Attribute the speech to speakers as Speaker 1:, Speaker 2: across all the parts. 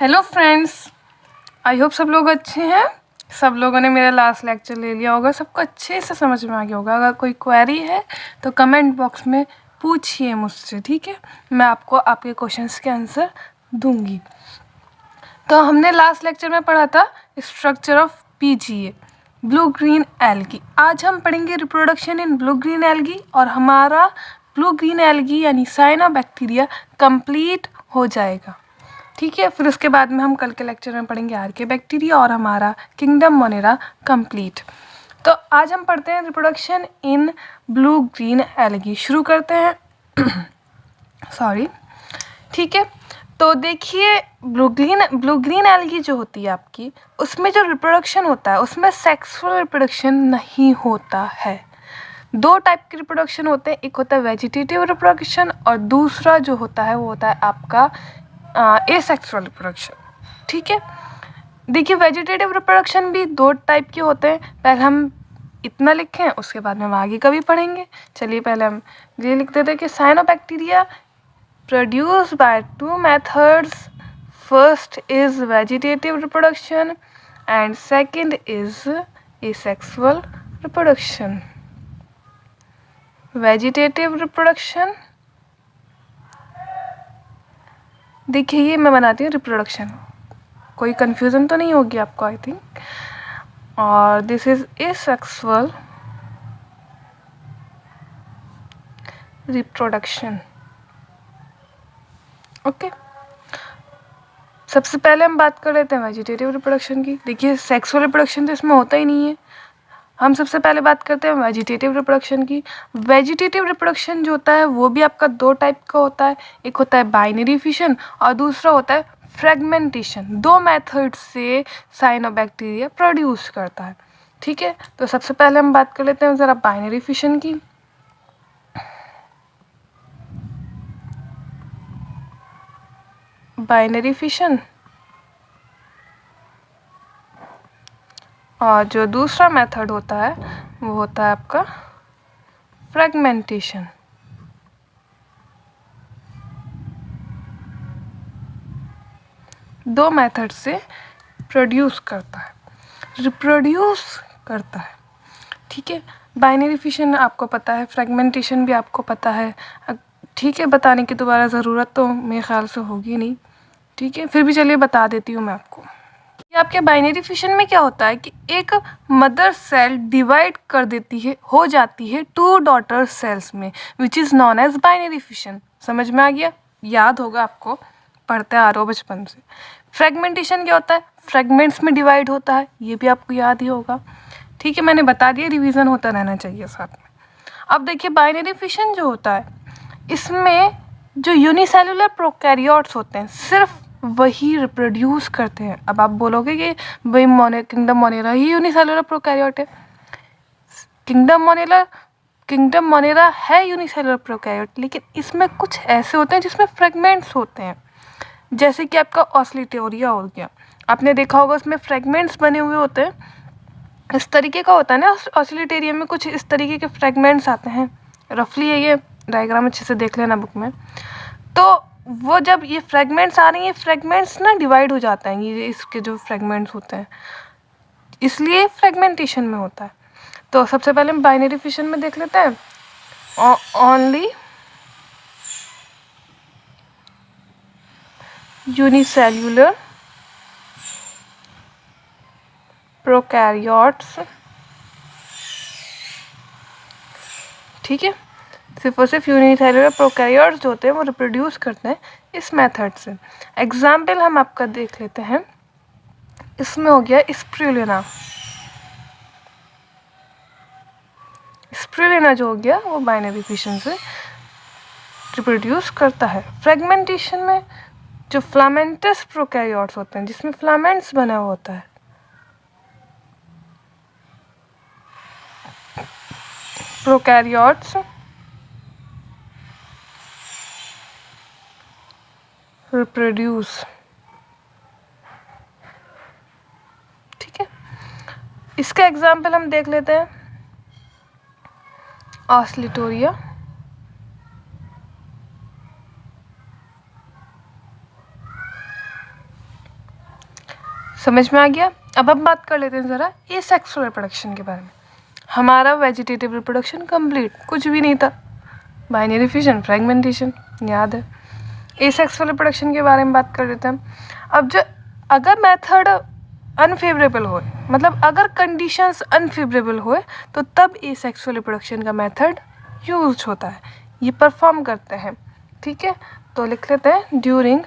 Speaker 1: Hello friends, I hope सब लोग अच्छे हैं। सब लोगों ने मेरा लास्ट लेक्चर ले लिया होगा, सबको अच्छे से समझ में आ गया होगा। अगर कोई क्वेरी है तो कमेंट बॉक्स में पूछिए मुझसे, ठीक है। मैं आपको आपके क्वेश्चंस के आंसर दूंगी। तो हमने लास्ट लेक्चर में पढ़ा था structure of PGA, blue green algae. आज हम पढ़ेंगे reproduction in blue green algae और हमारा ब्लू ग्रीन एल्गी यानी साइनोबैक्टीरिया कंप्लीट हो जाएगा, ठीक है। फिर उसके बाद में हम कल के लेक्चर में पढ़ेंगे आर्कियोबैक्टीरिया और हमारा किंगडम मोनेरा कंप्लीट। तो आज हम पढ़ते हैं reproduction in blue green algae. शुरू करते हैं सॉरी, ठीक है। तो देखिए, ब्लू ग्रीन एल्गी जो होती है आपकी, उसमें जो रिप्रोडक्शन होता है उसमें सेक्सुअल रिप्रोडक्शन नहीं होता है। दो टाइप के रिप्रोडक्शन होते हैं, एक होता है वेजिटेटिव रिप्रोडक्शन और दूसरा जो होता है वो होता है आपका एसेक्सुअल रिप्रोडक्शन, ठीक है। देखिए, वेजिटेटिव रिप्रोडक्शन भी दो टाइप के होते हैं। पहले हम इतना लिखें, उसके बाद में हम आगे का भी पढ़ेंगे। चलिए पहले हम ये लिख देते हैं कि cyanobacteria produce by two methods. First is vegetative reproduction and second is asexual reproduction. Vegetative reproduction, देखिए ये मैं बनाती हूँ रिप्रोडक्शन, कोई कंफ्यूजन तो नहीं होगी आपको आई थिंक। और this is asexual reproduction, okay. सबसे पहले हम बात कर लेते हैं वेजिटेटिव रिप्रोडक्शन की। देखिए, सेक्सुअल रिप्रोडक्शन तो इसमें होता ही नहीं है। हम सबसे पहले बात करते हैं वेजिटेटिव रिप्रोडक्शन की। वेजिटेटिव रिप्रोडक्शन जो होता है वो भी आपका दो टाइप का होता है, एक होता है बाइनरी फिशन और दूसरा होता है फ्रेगमेंटेशन। दो मेथड से साइनोबैक्टीरिया प्रोड्यूस करता है, ठीक है। तो सबसे पहले हम बात कर लेते हैं ज़रा बाइनरी फिशन की। बाइनरी फिशन और जो दूसरा मेथड होता है वो होता है आपका फ्रेगमेंटेशन। दो मेथड से प्रोड्यूस करता है, रिप्रोड्यूस करता है, ठीक है। बाइनरी फिशन आपको पता है, फ्रेगमेंटेशन भी आपको पता है, ठीक है। बताने की दोबारा ज़रूरत तो मेरे ख्याल से होगी नहीं, ठीक है। फिर भी चलिए बता देती हूँ मैं आपको। ये आपके बाइनरी फिशन में क्या होता है कि एक मदर सेल डिवाइड कर देती है, हो जाती है टू डॉटर सेल्स में, which is known as binary fission. समझ में आ गया? याद होगा आपको, पढ़ते आ रहे हो बचपन से। फ्रेगमेंटेशन क्या होता है? फ्रेगमेंट्स में डिवाइड होता है, ये भी आपको याद ही होगा, ठीक है। मैंने बता दिया, रिवीजन होता रहना चाहिए साथ में। अब देखिए, बाइनरी फिशन जो होता है इसमें जो यूनिसेलुलर प्रोकैरियोट्स होते हैं सिर्फ वही रिप्रोड्यूस करते हैं। अब आप बोलोगे कि भाई किंगडम मोनेरा ही यूनिसेलुलर प्रोकैरियोट है। किंगडम मोनेरा है यूनिसेलुलर प्रोकैरियोट, लेकिन इसमें कुछ ऐसे होते हैं जिसमें फ्रेगमेंट्स होते हैं, जैसे कि आपका ऑस्लिटोरिया हो गया। आपने देखा होगा उसमें फ्रेगमेंट्स बने हुए होते हैं, इस तरीके का होता है ना। ऑस्लिटेरियम में कुछ इस तरीके के फ्रेगमेंट्स आते हैं, रफली ये डायग्राम अच्छे से देख लेना बुक में। तो वो जब ये फ्रेगमेंट्स आ रही हैं, फ्रेगमेंट्स ना डिवाइड हो जाते हैं, ये इसके जो फ्रेगमेंट्स होते हैं, इसलिए फ्रेगमेंटेशन में होता है। तो सबसे पहले हम बाइनरी फिशन में देख लेते हैं। ओनली यूनिसेल्युलर प्रोकैरियोट्स, ठीक है। सिर्फ और सिर्फ यूनिसेलुलर प्रोकैरियोट्स जो होते हैं वो रिप्रोड्यूस करते हैं इस मेथड से। एग्जाम्पल हम आपका देख लेते हैं, इसमें हो गया स्पिरुलिना। स्पिरुलिना जो हो गया वो बाइनरी फिशन से रिप्रोड्यूस करता है। फ्रेगमेंटेशन में जो फिलामेंटस प्रोकैरियोट्स होते हैं जिसमें फिलामेंट्स बना हुआ होता है, प्रोकैरियोट्स रिप्रोड्यूस, ठीक है। इसका एग्जाम्पल हम देख लेते हैं, ऑस्लिटोरिया, समझ में आ गया। अब हम बात कर लेते हैं ज़रा एसेक्सुअल रिप्रोडक्शन के बारे में। हमारा वेजिटेटिव रिप्रोडक्शन कंप्लीट, कुछ भी नहीं था, बाइनरी फिशन, फ्रेगमेंटेशन, याद है। एसेक्सुअल रिप्रोडक्शन के बारे में बात कर लेते हैं हम। अब जो अगर मेथड अनफेवरेबल हो, मतलब अगर कंडीशंस अनफेवरेबल हो, तो तब एसेक्सुअल रिप्रोडक्शन का मेथड यूज होता है, ये परफॉर्म करते हैं। ठीक है, तो लिख लेते हैं during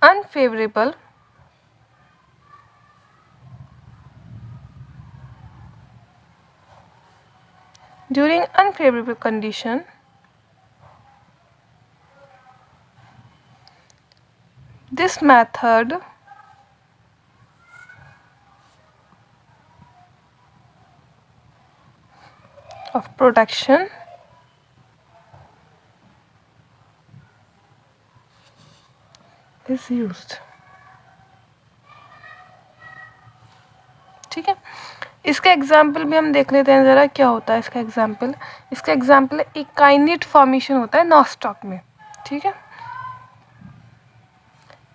Speaker 1: unfavorable condition this method of protection is used। ठीक है, इसका एग्जाम्पल भी हम देख लेते हैं ज़रा, क्या होता है इसका एग्जाम्पल है एक काइनेट फॉर्मेशन होता है नॉस्टॉक में। ठीक है,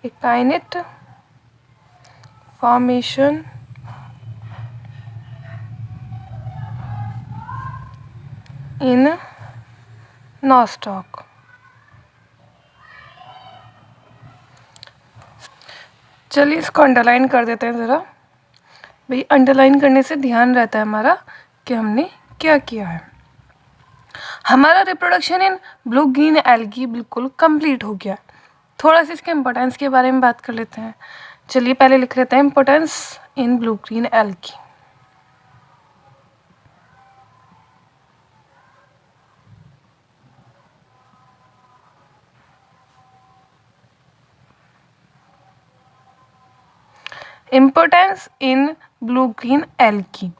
Speaker 1: एक काइनेट फॉर्मेशन इन नॉस्टॉक। चलिए इसको अंडरलाइन कर देते हैं ज़रा। भाई अंडरलाइन करने से ध्यान रहता है हमारा कि हमने क्या किया है। हमारा reproduction in blue green algae बिल्कुल कंप्लीट हो गया। थोड़ा सा इसके इम्पोर्टेंस के बारे में बात कर लेते हैं। चलिए पहले लिख लेते हैं importance in blue green algae. Importance in blue green algae.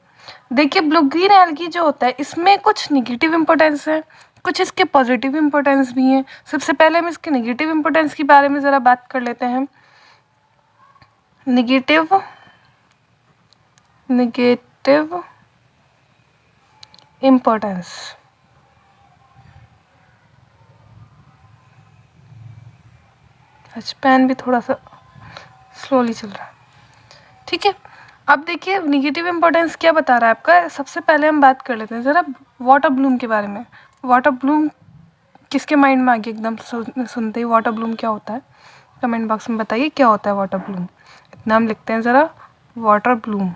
Speaker 1: देखिए ब्लू ग्रीन एल्गी जो होता है इसमें कुछ निगेटिव इम्पोर्टेंस है, कुछ इसके पॉजिटिव इम्पोर्टेंस भी हैं। सबसे पहले हम इसके निगेटिव इम्पोर्टेंस के बारे में ज़रा बात कर लेते हैं। Negative importance. अच्छा, पेन भी थोड़ा सा स्लोली चल रहा है। ठीक है, अब देखिए निगेटिव इम्पोर्टेंस क्या बता रहा है आपका। सबसे पहले हम बात कर लेते हैं ज़रा वाटर ब्लूम के बारे में। वाटर ब्लूम किसके माइंड में आ गया एकदम सुनते ही? वाटर ब्लूम क्या होता है कमेंट बॉक्स में बताइए, क्या होता है वाटर ब्लूम। इतना हम लिखते हैं ज़रा, वाटर ब्लूम।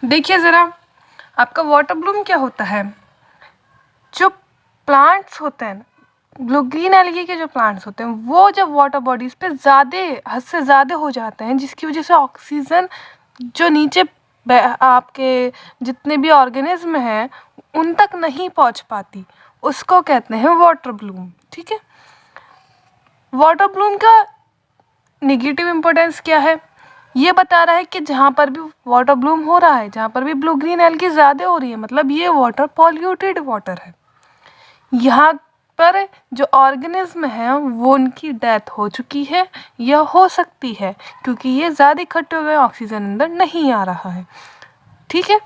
Speaker 1: देखिए ज़रा आपका वाटर ब्लूम क्या होता है। जो प्लांट्स होते हैं, ब्लू ग्रीन एल्गी के जो प्लांट्स होते हैं, वो जब वाटर बॉडीज पे ज़्यादा हद से ज़्यादा हो जाते हैं, जिसकी वजह से ऑक्सीजन जो नीचे आपके जितने भी ऑर्गेनिज्म हैं उन तक नहीं पहुंच पाती, उसको कहते हैं वाटर ब्लूम। ठीक है, वाटर ब्लूम का निगेटिव इम्पोर्टेंस क्या है? ये बता रहा है कि जहाँ पर भी वाटर ब्लूम हो रहा है, जहाँ पर भी ब्लू ग्रीन एल्गी ज़्यादा हो रही है, मतलब ये वाटर पॉल्यूटेड वाटर है। यहाँ पर जो ऑर्गेनिज्म है वो उनकी डेथ हो चुकी है या हो सकती है, क्योंकि ये ज़्यादा इकट्ठे हुए ऑक्सीजन अंदर नहीं आ रहा है। ठीक है,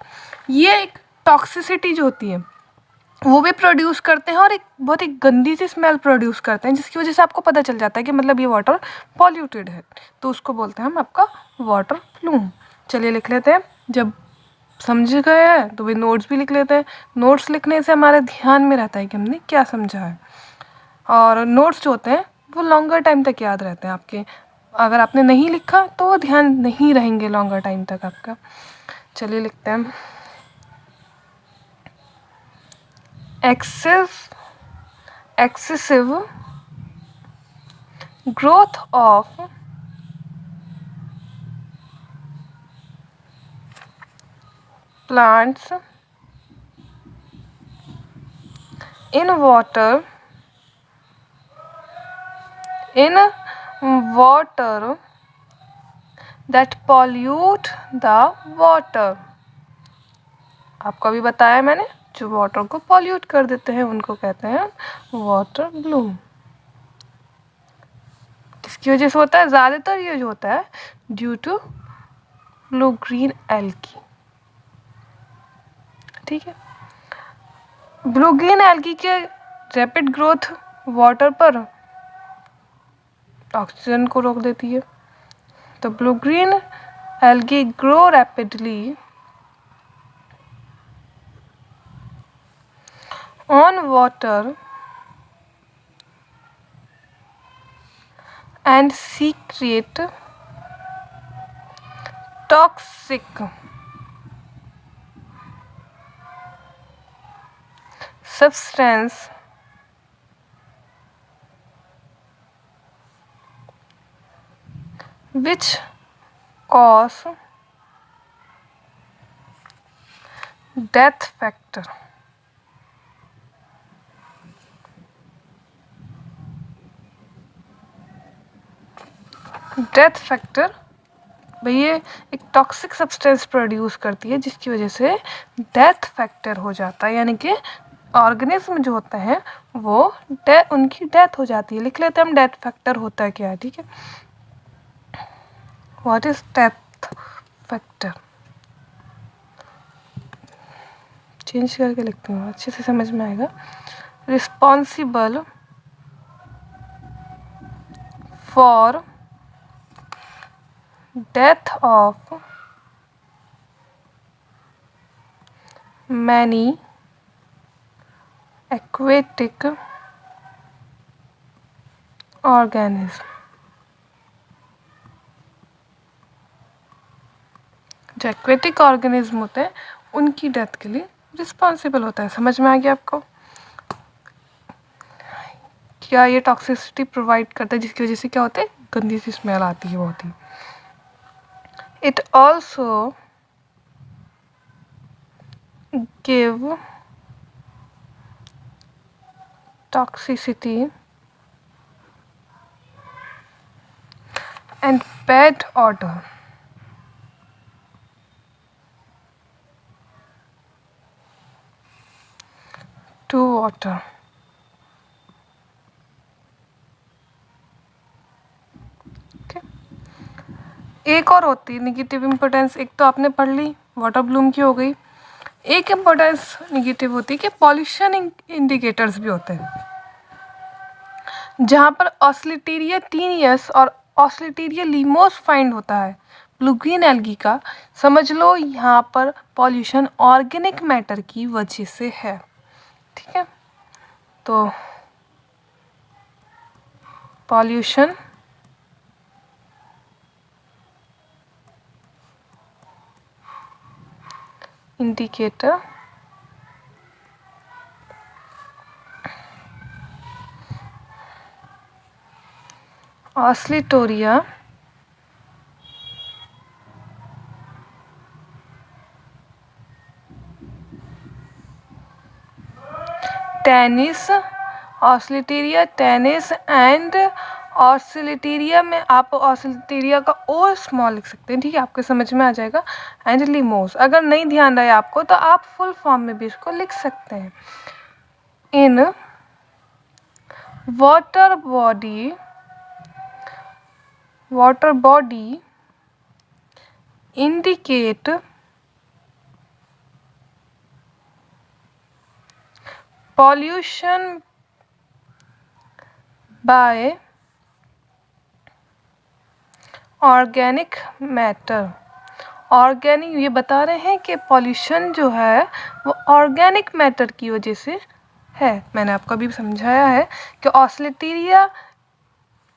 Speaker 1: ये एक टॉक्सिसिटी जो होती है वो भी प्रोड्यूस करते हैं और एक बहुत ही गंदी सी स्मेल प्रोड्यूस करते हैं, जिसकी वजह से आपको पता चल जाता है कि मतलब ये वाटर पॉल्यूटेड है, तो उसको बोलते हैं हम आपका वाटर ब्लूम। चलिए लिख लेते हैं। जब समझ गए हैं तो भाई नोट्स भी लिख लेते हैं। नोट्स लिखने से हमारे ध्यान में रहता है कि हमने क्या समझा है, और नोट्स जो होते हैं वो लॉन्गर टाइम तक याद रहते हैं आपके। अगर आपने नहीं लिखा तो वो ध्यान नहीं रहेंगे लॉन्गर टाइम तक आपका। चलिए लिखते हैं excessive growth of plants in water that pollute the water। आपको अभी बताया मैंने, जो वाटर को पॉल्यूट कर देते हैं उनको कहते हैं वाटर ब्लूम। किसकी वजह से होता है? ज़्यादातर ये जो होता है due to blue green algae. ठीक है। ब्लू ग्रीन एल्गी के रैपिड ग्रोथ वाटर पर ऑक्सीजन को रोक देती है। तो blue green algae grow rapidly on water and secrete toxic substance which cause death factor. Death factor भैया एक टॉक्सिक सब्सटेंस प्रोड्यूस करती है जिसकी वजह से डेथ फैक्टर हो जाता है, यानी कि ऑर्गेनिज्म जो होते हैं वो उनकी डेथ हो जाती है। लिख लेते हैं हम डेथ फैक्टर होता है क्या है, ठीक है। What is death factor, change करके लिखती हूँ, अच्छे से समझ में आएगा। Responsible for death of many aquatic organisms। जो एक्वेटिक ऑर्गेनिज्म होते हैं उनकी डेथ के लिए रिस्पॉन्सिबल होता है। समझ में आ गया आपको? क्या ये टॉक्सिसिटी प्रोवाइड करता है जिसकी वजह से क्या होता है, गंदी सी स्मेल आती है बहुत ही। It also give toxicity and bad odor to water। एक और होती है निगेटिव इम्पोर्टेंस, एक तो आपने पढ़ ली वाटर ब्लूम की हो गई। एक इम्पोर्टेंस निगेटिव होती है कि पॉल्यूशन इंडिकेटर्स भी होते हैं, जहाँ पर ऑस्लिटेरिया टीनियस और ऑस्लिटेरिया लीमोस फाइंड होता है ब्लू ग्रीन एल्गी का। समझ लो यहाँ पर पॉल्यूशन ऑर्गेनिक मैटर की वजह से है, ठीक है। तो pollution indicator Oscillatoria tenuis, Oscillatoria tenuis and Oscillatoria में आप ऑस्लिटेरिया का ओ स्मॉल लिख सकते हैं, ठीक है, आपके समझ में आ जाएगा। एंड लीमोस, अगर नहीं ध्यान रहे आपको तो आप फुल फॉर्म में भी इसको लिख सकते हैं। In water body indicate pollution by organic matter. Organic ये बता रहे हैं कि पॉल्यूशन जो है वो ऑर्गेनिक मैटर की वजह से है। मैंने आपको अभी समझाया है कि ऑस्लिटेरिया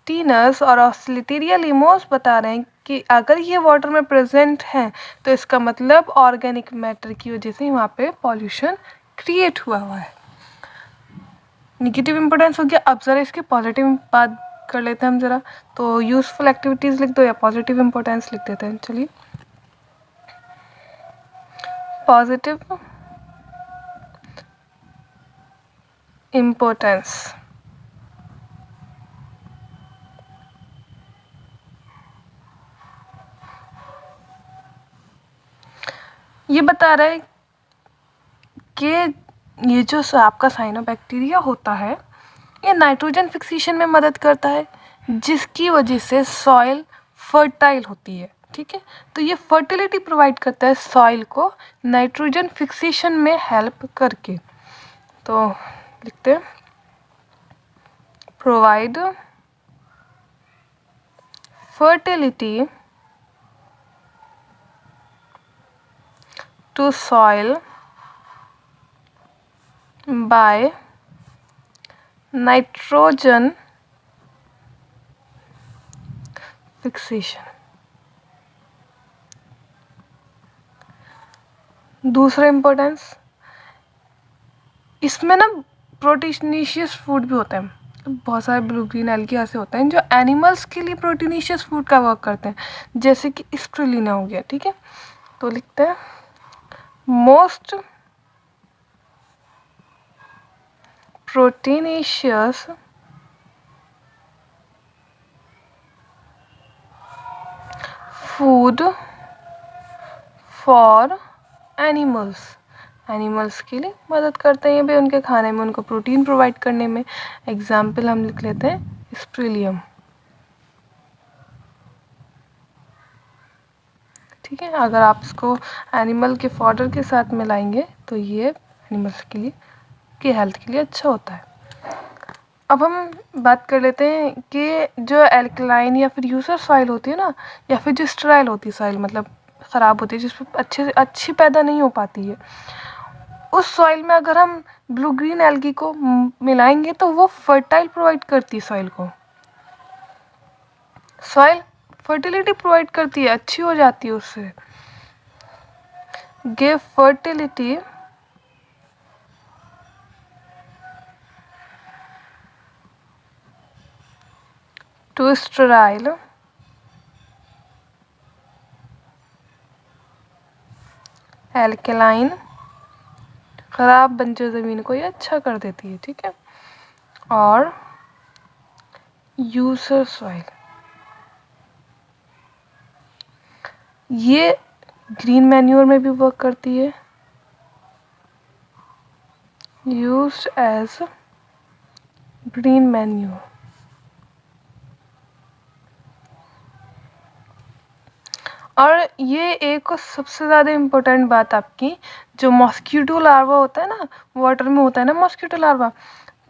Speaker 1: टीनस और ऑस्लिटेरिया लीमोस बता रहे हैं कि अगर ये वाटर में प्रेजेंट हैं तो इसका मतलब ऑर्गेनिक मैटर की वजह से वहाँ पे पॉल्यूशन क्रिएट हुआ है। निगेटिव इम्पोर्टेंस हो गया। अब ज़रा इसके पॉजिटिव बात कर लेते हैं हम ज़रा। तो यूज़फुल एक्टिविटीज़ लिख दो या पॉजिटिव इम्पोर्टेंस लिख देते हैं। चलिए, पॉजिटिव इम्पोर्टेंस ये बता रहा है कि ये जो आपका साइनोबैक्टीरिया होता है ये नाइट्रोजन फिक्सेशन में मदद करता है, जिसकी वजह से सॉइल फर्टाइल होती है। ठीक है। तो ये फर्टिलिटी प्रोवाइड करता है सॉइल को नाइट्रोजन फिक्सेशन में हेल्प करके। तो लिखते हैं provide fertility to soil by nitrogen fixation. दूसरा इम्पोर्टेंस, इसमें ना प्रोटीनेशियस फूड भी होते हैं। बहुत सारे ब्लू ग्रीन एल्गी ऐसे होते हैं जो एनिमल्स के लिए प्रोटीनेशियस फूड का वर्क करते हैं, जैसे कि स्प्रुलिना हो गया। ठीक है, तो लिखते हैं most proteinaceous food for animals के लिए मदद करते हैं ये भी उनके खाने में, उनको प्रोटीन प्रोवाइड करने में। एग्जाम्पल हम लिख लेते हैं स्प्रिलियम। ठीक है, अगर आप इसको एनिमल के फॉडर के साथ मिलाएंगे तो ये एनिमल्स के लिए की हेल्थ के लिए अच्छा होता है। अब हम बात कर लेते हैं कि जो एल्कलाइन या फिर यूसर सॉइल होती है ना, या फिर जो स्टेराइल होती है सॉइल, मतलब ख़राब होती है, जिसमें अच्छी पैदा नहीं हो पाती है, उस सॉइल में अगर हम ब्लू ग्रीन एल्गी को मिलाएंगे तो वो फर्टाइल प्रोवाइड करती है सॉइल को। सॉइल फर्टिलिटी प्रोवाइड करती है, अच्छी हो जाती है उससे। Give fertility to sterile alkaline, खराब बंजर ज़मीन को ये अच्छा कर देती है। ठीक है, और यूसर सॉइल, ये ग्रीन मैन्योर में भी वर्क करती है, यूज्ड एज ग्रीन मैन्योर। और ये एक सबसे ज़्यादा इम्पोर्टेंट बात आपकी, जो मॉस्किटो लार्वा होता है ना, वाटर में होता है ना मॉस्किटो लार्वा,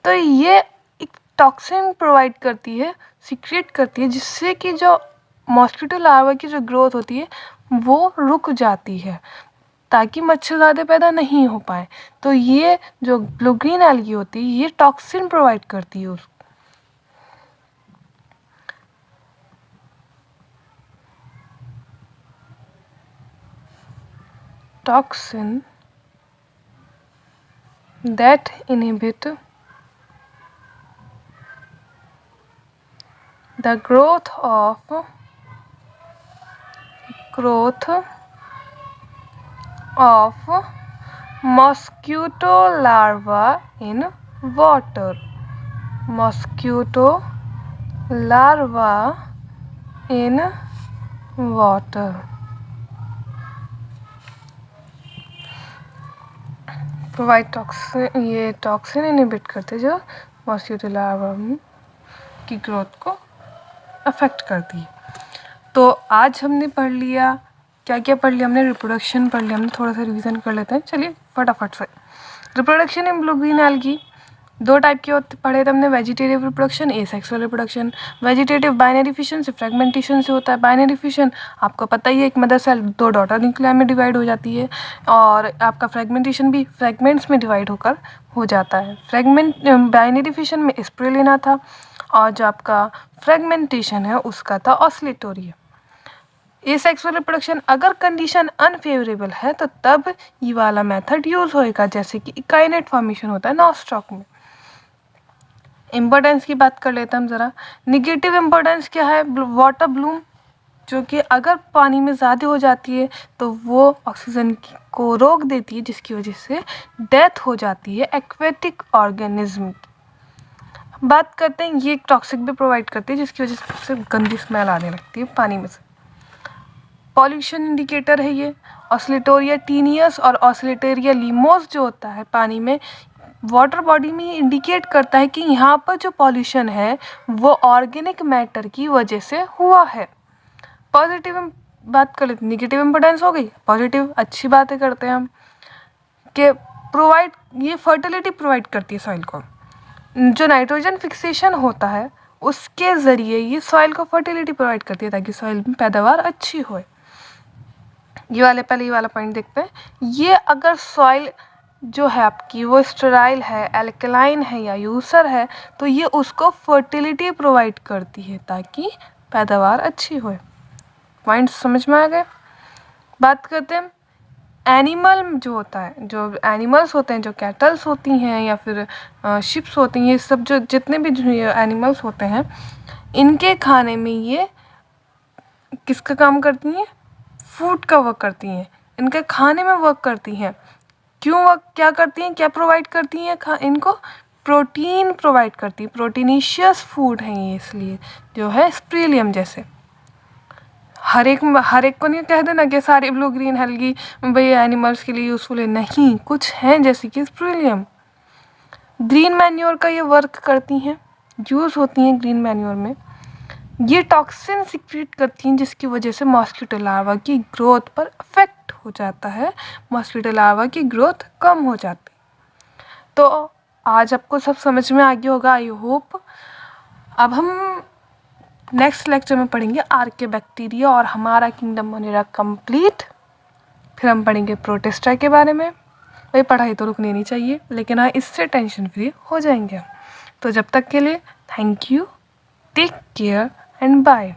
Speaker 1: तो ये एक टॉक्सिन प्रोवाइड करती है, सीक्रेट करती है, जिससे कि जो मॉस्किटो लार्वा की जो ग्रोथ होती है वो रुक जाती है, ताकि मच्छर ज़्यादा पैदा नहीं हो पाए। तो ये जो ब्लू ग्रीन एल्गी होती है ये टॉक्सिन प्रोवाइड करती है उसको। Toxin that inhibit the growth of mosquito larva in water. Mosquito larva in water. Provide toxin, ये टॉक्सिन इनहिबिट करते जो मॉस्किटो लार्वा की ग्रोथ को अफेक्ट करती है। तो आज हमने पढ़ लिया, क्या क्या पढ़ लिया हमने, रिप्रोडक्शन पढ़ लिया हमने, थोड़ा सा रिवीजन कर लेते हैं। चलिए फटाफट से। Reproduction in blue green algae दो टाइप के होते पढ़े थे हमने, vegetative reproduction, asexual reproduction. Vegetative binary fission से, फ्रेगमेंटेशन से होता है। बाइनरी फिशन आपको पता ही है, एक मदर सेल दो डॉटर न्यूक्लिया में डिवाइड हो जाती है, और आपका फ्रेगमेंटेशन भी फ्रेगमेंट्स में डिवाइड होकर हो जाता है। बाइनरी फिशन में स्प्रुलिना था, और जो आपका फ्रेगमेंटेशन है उसका था ऑस्लेटोरिया। एसेक्सुअल रिप्रोडक्शन अगर कंडीशन अनफेवरेबल है तो तब ये वाला मेथड यूज होएगा, जैसे कि इकाइनेट फॉर्मेशन होता है नॉस्टॉक में। इम्पोर्टेंस की बात कर लेते हैं हम ज़रा। निगेटिव इम्पोर्टेंस क्या है, वाटर ब्लूम, जो कि अगर पानी में ज़्यादा हो जाती है तो वो ऑक्सीजन को रोक देती है, जिसकी वजह से डेथ हो जाती है एक्वेटिक ऑर्गेनिज्म की। बात करते हैं, ये टॉक्सिक भी प्रोवाइड करती है, जिसकी वजह से गंदी स्मेल आने लगती है पानी में से। पॉल्यूशन इंडिकेटर है ये। ऑस्लेटोरिया टीनियस और ऑस्लेटोरिया लिमोस जो होता है पानी में, वाटर बॉडी में ये इंडिकेट करता है कि यहाँ पर जो पॉल्यूशन है वो ऑर्गेनिक मैटर की वजह से हुआ है। पॉजिटिव बात कर लेते हैं, निगेटिव इम्पोर्टेंस हो गई, पॉजिटिव अच्छी बातें करते हैं हम कि प्रोवाइड, ये फर्टिलिटी प्रोवाइड करती है सॉइल को। जो नाइट्रोजन फिक्सेशन होता है उसके ज़रिए ये सॉइल को फर्टिलिटी प्रोवाइड करती है ताकि सॉइल में पैदावार अच्छी हो। पहले ये वाला पॉइंट देखते हैं। ये अगर सॉइल जो है आपकी वो स्टेराइल है, एल्कलाइन है या यूसर है तो ये उसको फर्टिलिटी प्रोवाइड करती है ताकि पैदावार अच्छी हो। पॉइंट समझ में आ गए। बात करते हैं एनिमल जो होता है, जो एनिमल्स होते हैं, जो कैटल्स होती हैं या फिर शिप्स होती हैं, ये सब जो जितने भी जो एनिमल्स होते हैं इनके खाने में ये किसका काम करती हैं? फूड का वर्क करती हैं, इनके खाने में वर्क करती हैं। क्यों वर्क, क्या करती हैं, क्या प्रोवाइड करती हैं? इनको प्रोटीन प्रोवाइड करती है, प्रोटीनिशियस फूड है ये, इसलिए जो है स्प्रेलियम जैसे। हर एक को नहीं कह देना कि सारे ब्लू ग्रीन एल्गी भाई एनिमल्स के लिए यूज़फुल है, नहीं, कुछ हैं जैसे कि स्प्रेलियम। ग्रीन मैन्योर का ये वर्क करती हैं, यूज़ होती हैं ग्रीन मैन्योर में। ये टॉक्सिन सिक्रीट करती हैं जिसकी वजह से मॉस्किटो लार्वा की ग्रोथ पर इफेक्ट हो जाता है, मॉस्किटो लार्वा की ग्रोथ कम हो जाती। तो आज आपको सब समझ में आ गया होगा, आई होप। अब हम नेक्स्ट लेक्चर में पढ़ेंगे आर्के बैक्टीरिया और हमारा किंगडम बनेगा कंप्लीट। फिर हम पढ़ेंगे प्रोटिस्टा के बारे में। भाई पढ़ाई तो रुकनी नहीं चाहिए, लेकिन हाँ इससे टेंशन फ्री हो जाएंगे। तो जब तक के लिए thank you, take care and bye.